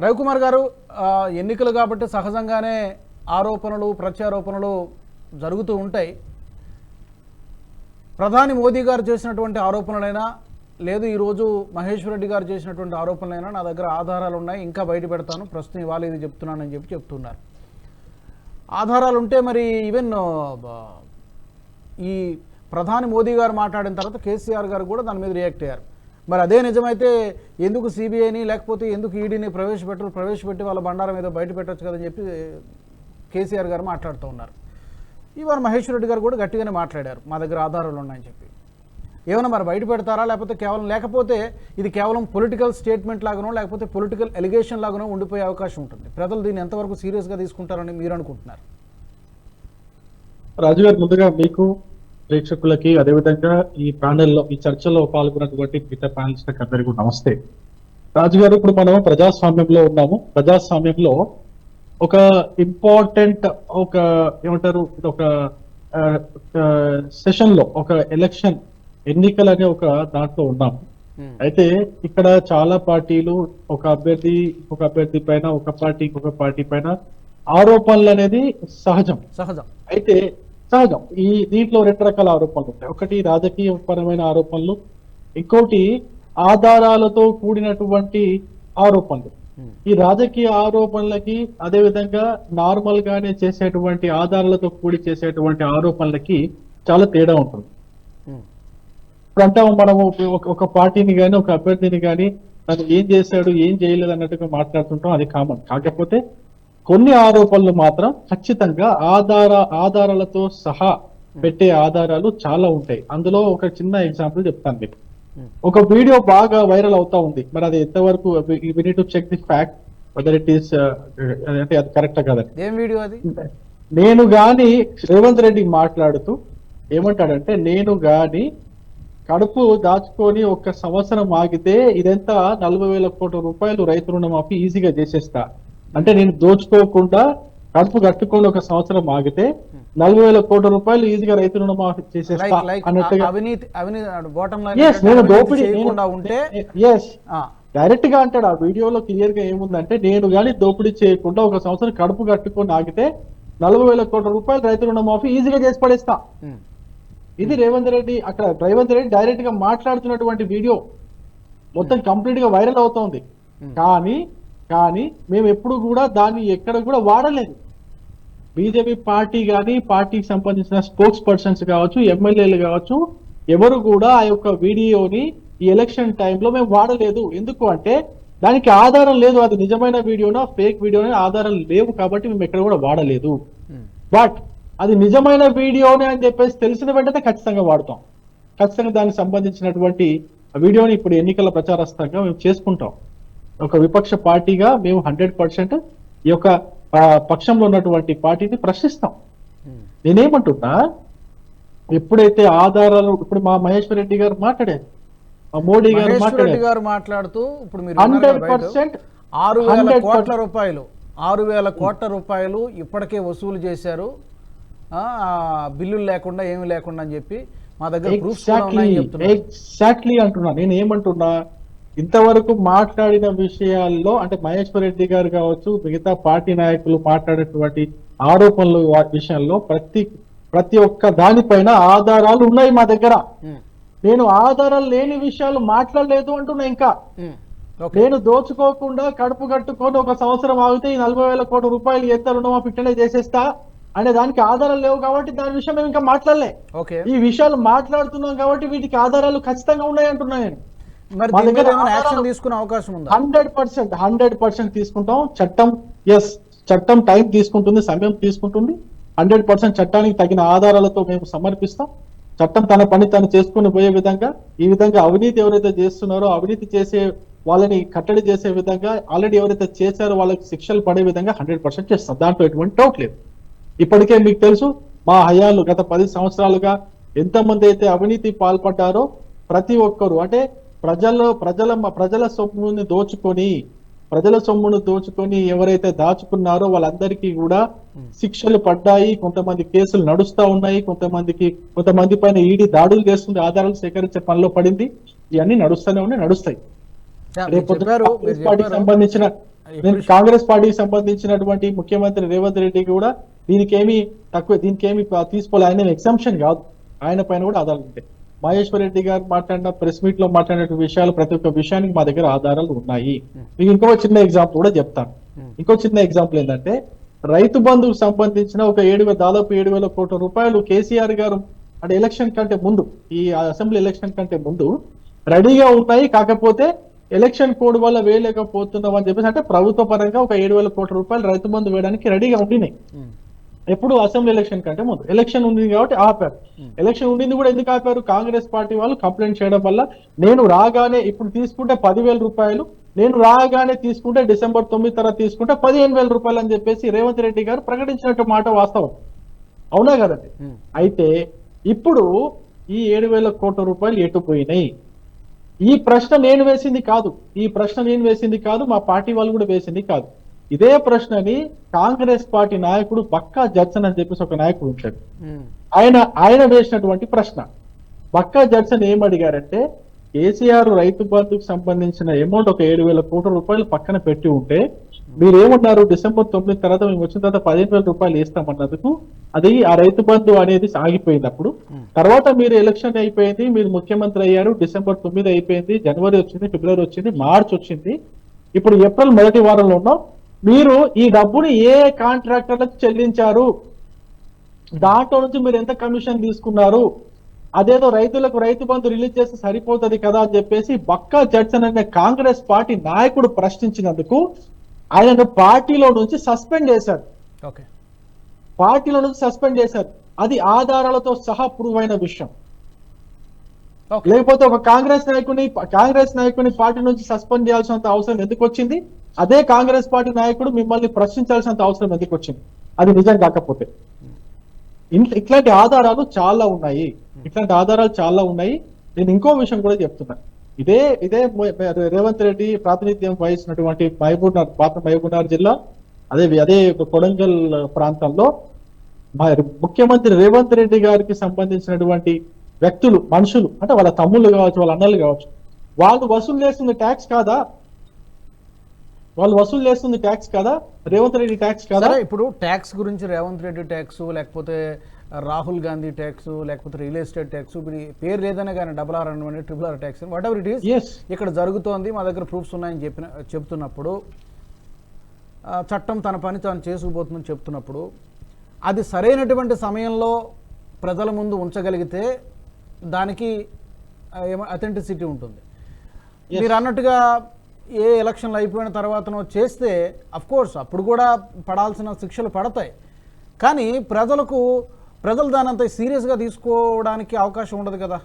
రవికుమార్ గారు, ఎన్నికలు కాబట్టి సహజంగానే ఆరోపణలు ప్రత్యారోపణలు జరుగుతూ ఉంటాయి. ప్రధాని మోదీ గారు చేసినటువంటి ఆరోపణలైనా లేదు ఈరోజు మహేశ్వర్ రెడ్డి గారు చేసినటువంటి ఆరోపణలైనా నా దగ్గర ఆధారాలు ఉన్నాయి, ఇంకా బయట పెడతాను, ప్రస్తుతం ఇవాళ ఇది చెప్తున్నానని చెప్తున్నారు. ఆధారాలు ఉంటే మరి ఈవెన్ ఈ ప్రధాని మోదీ గారు మాట్లాడిన తర్వాత కేసీఆర్ గారు కూడా దాని మీద రియాక్ట్ అయ్యారు. మరి అదే నిజమైతే ఎందుకు సిబిఐని లేకపోతే ఎందుకు ఈడీని ప్రవేశపెట్టి వాళ్ళ బండారం ఏదో బయట పెట్టచ్చు కదని చెప్పి కేసీఆర్ గారు మాట్లాడుతూ ఉన్నారు. ఇవాళ మహేశ్వర్ రెడ్డి గారు కూడా గట్టిగానే మాట్లాడారు, మా దగ్గర ఆధారాలు ఉన్నాయని చెప్పి. ఏమైనా మరి బయట పెడతారా, లేకపోతే ఇది కేవలం పొలిటికల్ స్టేట్మెంట్ లాగానో లేకపోతే పొలిటికల్ ఎలిగేషన్ లాగానో ఉండిపోయే అవకాశం ఉంటుంది? ప్రజలు దీన్ని ఎంతవరకు సీరియస్గా తీసుకుంటారని మీరు అనుకుంటున్నారు? రాజు గారు, ముందుగా మీకు ప్రేక్షకులకి అదేవిధంగా ఈ ప్యానెల్లో ఈ చర్చలో పాల్గొన్నటువంటి మిగతా ప్యానలిస్ట్లకు అందరికీ నమస్తే. రాజు గారు, ఇప్పుడు మనం ప్రజాస్వామ్యంలో ఉన్నాము. ప్రజాస్వామ్యంలో ఒక ఇంపార్టెంట్ ఒక సెషన్ లో ఒక ఎలక్షన్ ఎన్నికలు అనే ఒక దాంట్లో ఉన్నాము. అయితే ఇక్కడ చాలా పార్టీలు ఒక అభ్యర్థి పైన ఒక పార్టీ ఇంకొక పార్టీ పైన ఆరోపణలు అనేది సహజం. అయితే సహజం ఈ దీంట్లో రెండు రకాల ఆరోపణలు ఉంటాయి. ఒకటి రాజకీయ పరమైన ఆరోపణలు, ఇంకోటి ఆధారాలతో కూడినటువంటి ఆరోపణలు. ఈ రాజకీయ ఆరోపణలకి అదేవిధంగా నార్మల్ గానే చేసేటువంటి ఆధారాలతో కూడి చేసేటువంటి ఆరోపణలకి చాలా తేడా ఉంటుంది. ఇప్పుడు అంటాము మనము ఒక పార్టీని కానీ ఒక అభ్యర్థిని కానీ తను ఏం చేశాడు ఏం చేయలేదు అన్నట్టుగా మాట్లాడుతుంటాం, అది కామన్. కాకపోతే కొన్ని ఆరోపణలు మాత్రం ఖచ్చితంగా ఆధారాలతో సహా పెట్టే ఆధారాలు చాలా ఉంటాయి. అందులో ఒక చిన్న ఎగ్జాంపుల్ చెప్తాను మీకు. ఒక వీడియో బాగా వైరల్ అవుతా ఉంది. మరి అది ఎంతవరకు we need to check the fact whether it is అంటే అది కరెక్టా కదండి. ఏం వీడియో అది? నేను గాని రేవంత్ రెడ్డి మాట్లాడుతూ ఏమంటాడంటే, నేను గాని కడుపు దాచుకొని 1 సంవత్సరం ఆగితే ఇదంతా 40,000 కోట్ల రూపాయలు రైతు రుణమాఫీ ఈజీగా చేసేస్తా. అంటే నేను దోచుకోకుండా కడుపు కట్టుకొని 1 సంవత్సరం ఆగితే 40,000 కోట్ల రూపాయలు ఈజీగా రైతు రుణమాఫీ చేసేస్తా అన్నట్టుగా డైరెక్ట్ గా అంటాడు. ఆ వీడియోలో క్లియర్ గా ఏముందంటే, నేను గాని దోపిడీ చేయకుండా 1 సంవత్సరం కడుపు కట్టుకొని ఆగితే 40,000 కోట్ల రూపాయలు రైతు రుణమాఫీ ఈజీగా చేసి పడేస్తా. ఇది రేవంత్ రెడ్డి డైరెక్ట్ గా మాట్లాడుతున్నటువంటి వీడియో మొత్తం కంప్లీట్ గా వైరల్ అవుతోంది. కానీ మేము ఎప్పుడు కూడా దాన్ని ఎక్కడ కూడా వాడలేదు. బీజేపీ పార్టీ కానీ పార్టీకి సంబంధించిన స్పోక్స్ పర్సన్స్ కావచ్చు, ఎమ్మెల్యేలు కావచ్చు, ఎవరు కూడా ఆ యొక్క వీడియోని ఈ ఎలక్షన్ టైంలో మేము వాడలేదు. ఎందుకు అంటే దానికి ఆధారం లేదు. అది నిజమైన వీడియోనా ఫేక్ వీడియోనా ఆధారం లేవు కాబట్టి మేము ఎక్కడ కూడా వాడలేదు. బట్ అది నిజమైన వీడియోనే అని చెప్పేసి తెలిసిన వెంటనే ఖచ్చితంగా వాడతాం. ఖచ్చితంగా దానికి సంబంధించినటువంటి వీడియోని ఇప్పుడు ఎన్నికల ప్రచారస్థంగా మేము చేసుకుంటాం. ఒక విపక్ష పార్టీగా మేము 100% ఈ యొక్క పక్షంలో ఉన్నటువంటి పార్టీని ప్రశ్నిస్తాం. నేనేమంటున్నా, ఎప్పుడైతే ఆధారాలు ఇప్పుడు మా మహేశ్వర్ రెడ్డి గారు మాట్లాడారు, మోడీ గారు మాట్లాడుతూ ఇప్పుడు 100% 6,000 కోట్ల రూపాయలు ఇప్పటికే వసూలు చేశారు, బిల్లులు లేకుండా ఏమి లేకుండా అని చెప్పి మా దగ్గర ఎగ్జాక్ట్లీ అంటున్నా. నేను ఏమంటున్నా, ఇంతవరకు మాట్లాడిన విషయాల్లో అంటే మహేశ్వర్ రెడ్డి గారు కావచ్చు, మిగతా పార్టీ నాయకులు మాట్లాడేటువంటి ఆరోపణల విషయంలో ప్రతి ఒక్క దానిపైన ఆధారాలు ఉన్నాయి మా దగ్గర. నేను ఆధారాలు లేని విషయాలు మాట్లాడలేదు అంటున్నా. ఇంకా నేను దోచుకోకుండా కడుపు కట్టుకొని 1 సంవత్సరం ఆగితే ఈ 40,000 కోట్ల రూపాయలు ఎంత రుణమాఫీ చేసేస్తా అనే దానికి ఆధారాలు లేవు కాబట్టి దాని విషయం మేము ఇంకా మాట్లాడలే. ఈ విషయాలు మాట్లాడుతున్నాం కాబట్టి వీటికి ఆధారాలు ఖచ్చితంగా ఉన్నాయి అంటున్నా నేను. 100% తీసుకుంటాం. చట్టం టైం తీసుకుంటుంది, సమయం తీసుకుంటుంది. 100% చట్టానికి తగిన ఆధారాలతో మేము సమర్పిస్తాం. చట్టం తన పని తను చేసుకుని పోయే విధంగా, ఈ విధంగా అవినీతి ఎవరైతే చేస్తున్నారో అవినీతి చేసే వాళ్ళని కట్టడి చేసే విధంగా, ఆల్రెడీ ఎవరైతే చేశారో వాళ్ళకి శిక్షలు పడే విధంగా 100% చేస్తాం. దాంట్లో ఎటువంటి డౌట్ లేదు. ఇప్పటికే మీకు తెలుసు, మా హయాలు గత 10 సంవత్సరాలుగా ఎంతమంది అయితే అవినీతి పాల్పడ్డారో ప్రతి ఒక్కరు అంటే ప్రజల సొమ్మును దోచుకొని ఎవరైతే దాచుకున్నారో వాళ్ళందరికీ కూడా శిక్షలు పడ్డాయి. కొంతమంది కేసులు నడుస్తా ఉన్నాయి, కొంతమంది పైన ఈడీ దాడులు చేస్తుంది, ఆధారాలు సేకరించే పనిలో పడింది. ఇవన్నీ నడుస్తూనే ఉన్నాయి, నడుస్తాయి. రేపు చెప్పారు, కాంగ్రెస్ పార్టీకి సంబంధించిన నేను కాంగ్రెస్ పార్టీకి సంబంధించినటువంటి ముఖ్యమంత్రి రేవంత్ రెడ్డి కూడా దీనికేమి తీసుకోలే. ఆయన ఎగ్జామ్షన్ కాదు, ఆయన పైన కూడా ఆధారాలు ఉంటాయి. మహేశ్వర్ రెడ్డి గారు మాట్లాడిన ప్రెస్ మీట్ లో మాట్లాడిన విషయాలు ప్రతి ఒక్క విషయానికి మా దగ్గర ఆధారాలు ఉన్నాయి. మీకు ఇంకో చిన్న ఎగ్జాంపుల్ కూడా చెప్తాను. ఇంకో చిన్న ఎగ్జాంపుల్ ఏంటంటే రైతు బంధుకు సంబంధించిన ఒక దాదాపు 7,000 కోట్ల రూపాయలు కేసీఆర్ గారు అంటే ఎలక్షన్ కంటే ముందు, ఈ అసెంబ్లీ ఎలక్షన్ కంటే ముందు రెడీగా ఉన్నాయి. కాకపోతే ఎలక్షన్ కోడ్ వల్ల వేయలేకపోతున్నాం అని చెప్పేసి అంటే ప్రభుత్వ పరంగా ఒక 7,000 కోట్ల రూపాయలు రైతు బంధు వేయడానికి రెడీగా ఉండినాయి. ఎప్పుడు అసెంబ్లీ ఎలక్షన్ కంటే ముందు. ఎలక్షన్ ఉంది కాబట్టి ఆపారు. ఎలక్షన్ ఉండింది కూడా ఎందుకు ఆపారు? కాంగ్రెస్ పార్టీ వాళ్ళు కంప్లైంట్ చేయడం వల్ల నేను రాగానే ఇప్పుడు తీసుకుంటే 10,000 రూపాయలు, నేను రాగానే తీసుకుంటే డిసెంబర్ 9 తర్వాత తీసుకుంటే 15,000 రూపాయలు అని చెప్పేసి రేవంత్ రెడ్డి గారు ప్రకటించినట్టు మాట వాస్తవం. అవునా కదండి? అయితే ఇప్పుడు ఈ 7,000 కోట్ల రూపాయలు ఎటు పోయినాయి? ఈ ప్రశ్న నేను వేసింది కాదు, మా పార్టీ వాళ్ళు కూడా వేసింది కాదు. ఇదే ప్రశ్నని కాంగ్రెస్ పార్టీ నాయకుడు బక్కా జడ్సన్ అని చెప్పేసి ఒక నాయకుడు ఉంటాడు, ఆయన వేసినటువంటి ప్రశ్న. బక్కా జడ్సన్ ఏం అడిగారంటే కేసీఆర్ రైతు బంధుకు సంబంధించిన అమౌంట్ ఒక 7,000 కోట్ల రూపాయలు పక్కన పెట్టి ఉంటే మీరేమన్నారు? డిసెంబర్ 9 తర్వాత మేము వచ్చిన తర్వాత 15,000 రూపాయలు వేస్తామన్నందుకు అది ఆ రైతు బంధు అనేది ఆగిపోయినప్పుడు తర్వాత మీరు ఎలక్షన్ అయిపోయింది, మీరు ముఖ్యమంత్రి అయ్యారు, డిసెంబర్ 9 అయిపోయింది, జనవరి వచ్చింది, ఫిబ్రవరి వచ్చింది, మార్చ్ వచ్చింది, ఇప్పుడు ఏప్రిల్ మొదటి వారంలో ఉన్నాం. మీరు ఈ డబ్బుని ఏ కాంట్రాక్టర్లకు చెల్లించారు? దాంట్లో నుంచి మీరు ఎంత కమిషన్ తీసుకున్నారు? అదేదో రైతులకు రైతు బంధు రిలీజ్ చేస్తే సరిపోతుంది కదా అని చెప్పేసి బక్కా జడ్సన్ అనే కాంగ్రెస్ పార్టీ నాయకుడు ప్రశ్నించినందుకు ఆయనను పార్టీలో నుంచి సస్పెండ్ చేశారు. అది ఆధారాలతో సహా ప్రూవ్ అయిన విషయం. లేకపోతే ఒక కాంగ్రెస్ నాయకుని పార్టీ నుంచి సస్పెండ్ చేయాల్సినంత అవసరం ఎందుకు వచ్చింది? అదే కాంగ్రెస్ పార్టీ నాయకుడు మిమ్మల్ని ప్రశ్నించాల్సినంత అవసరం ఎందుకు వచ్చింది? అది నిజం కాకపోతే. ఇట్లాంటి ఆధారాలు చాలా ఉన్నాయి. నేను ఇంకో విషయం కూడా చెప్తున్నా. ఇదే రేవంత్ రెడ్డి ప్రాతినిధ్యం వహిస్తున్నటువంటి మహబూబ్నగర్ జిల్లా, అదే కొడంగల్ ప్రాంతంలో ముఖ్యమంత్రి రేవంత్ రెడ్డి గారికి సంబంధించినటువంటి వ్యక్తులు, మనుషులు అంటే వాళ్ళ తమ్ముళ్ళు కావచ్చు, వాళ్ళ అన్నలు కావచ్చు, వాళ్ళు వసూలు చేస్తుంది ట్యాక్స్ కాదా? రేవంత్ రెడ్డి ట్యాక్స్ కాదా? ఇప్పుడు ట్యాక్స్ గురించి రేవంత్ రెడ్డి ట్యాక్స్, లేకపోతే రాహుల్ గాంధీ ట్యాక్స్, లేకపోతే రియల్ ఎస్టేట్ ట్యాక్స్, ఇప్పుడు పేరు లేదనే కానీ RRR అని RRR tax, what ever it is ఇక్కడ జరుగుతోంది, మా దగ్గర ప్రూఫ్స్ ఉన్నాయని చెప్తున్నప్పుడు, చట్టం తన పని తాను చేసుకుపోతుందని చెప్తున్నప్పుడు, అది సరైనటువంటి సమయంలో ప్రజల ముందు ఉంచగలిగితే దానికి అథెంటిసిటీ ఉంటుంది. మీరు అన్నట్టుగా ఏ ఎలక్షన్లు అయిపోయిన తర్వాతనో చేస్తే అఫ్కోర్స్ అప్పుడు కూడా పడాల్సిన శిక్షలు పడతాయి, కానీ ప్రజలు దాని అంత సీరియస్గా తీసుకోవడానికి అవకాశం ఉండదు కదా.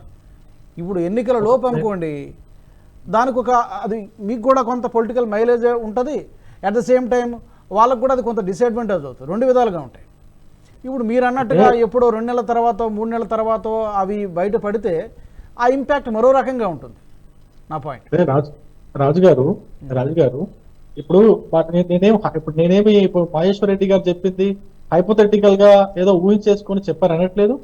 ఇప్పుడు ఎన్నికల లోపు అనుకోండి, దానికి అది మీకు కూడా కొంత పొలిటికల్ మైలేజ్ ఉంటుంది, అట్ ద సేమ్ టైం వాళ్ళకు కూడా అది కొంత డిసడ్వాంటేజ్ అవుతుంది. 2 విధాలుగా ఉంటాయి. ఇప్పుడు మీరు అన్నట్టుగా ఎప్పుడో 2 నెలల తర్వాత 3 నెలల తర్వాత అవి బయట పడితే ఆ ఇంపాక్ట్ మరో రకంగా ఉంటుంది. నా పాయింట్. రాజు గారు ఇప్పుడు నేనేమి మహేశ్వర్ రెడ్డి గారు చెప్పింది హైపోథెటికల్ గా ఏదో ఊహించేసుకొని చెప్పారు అనట్లేదు,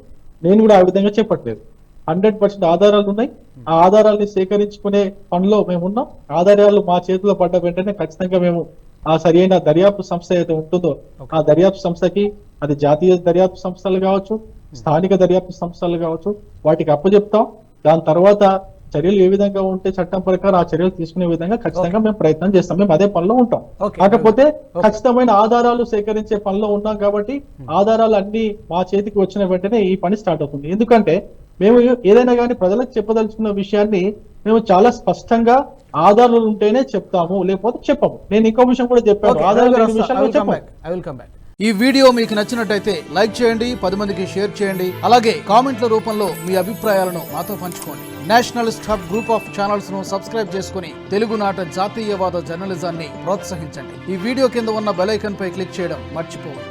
నేను కూడా ఆ విధంగా చెప్పట్లేదు. 100% ఆధారాలు ఉన్నాయి. ఆ ఆధారాలని సేకరించుకునే పనిలో మేము ఉన్నాం. ఆధారాలు మా చేతిలో పడ్డ వెంటనే ఖచ్చితంగా మేము ఆ సరైన దర్యాప్తు సంస్థ ఏదైతే ఉంటుందో ఆ దర్యాప్తు సంస్థకి, అది జాతీయ దర్యాప్తు సంస్థలు కావచ్చు, స్థానిక దర్యాప్తు సంస్థలు కావచ్చు, వాటికి అప్పచెప్తాం. దాని తర్వాత చర్యలు ఏ విధంగా ఉంటే చట్టం ప్రకారం ఆ చర్యలు తీసుకునే విధంగా ఖచ్చితంగా మేము ప్రయత్నం చేస్తాం. మేము అదే పనిలో ఉంటాం. కాకపోతే ఖచ్చితమైన ఆధారాలు సేకరించే పనిలో ఉన్నాం కాబట్టి ఆధారాలు అన్ని మా చేతికి వచ్చిన వెంటనే ఈ పని స్టార్ట్ అవుతుంది. ఎందుకంటే మేము ఏదైనా కానీ ప్రజలకు చెప్పదలుచుకున్న విషయాన్ని మేము చాలా స్పష్టంగా ఆధారాలు ఉంటేనే చెప్తాము, లేకపోతే చెప్పము. నేను ఇంకో విషయం కూడా చెప్పాను, ఆధారాలు. ఈ వీడియో మీకు నచ్చినట్టయితే లైక్ చేయండి, 10 మందికి షేర్ చేయండి, అలాగే కామెంట్ల రూపంలో మీ అభిప్రాయాలను మాతో పంచుకోండి. Nationalist hub group of channels ను సబ్స్క్రైబ్ చేసుకుని తెలుగునాట జాతీయవాద జర్నలిజాన్ని ప్రోత్సహించండి. ఈ వీడియో కింద ఉన్న బెల్ ఐకాన్ పై క్లిక్ చేయడం మర్చిపోవద్దు.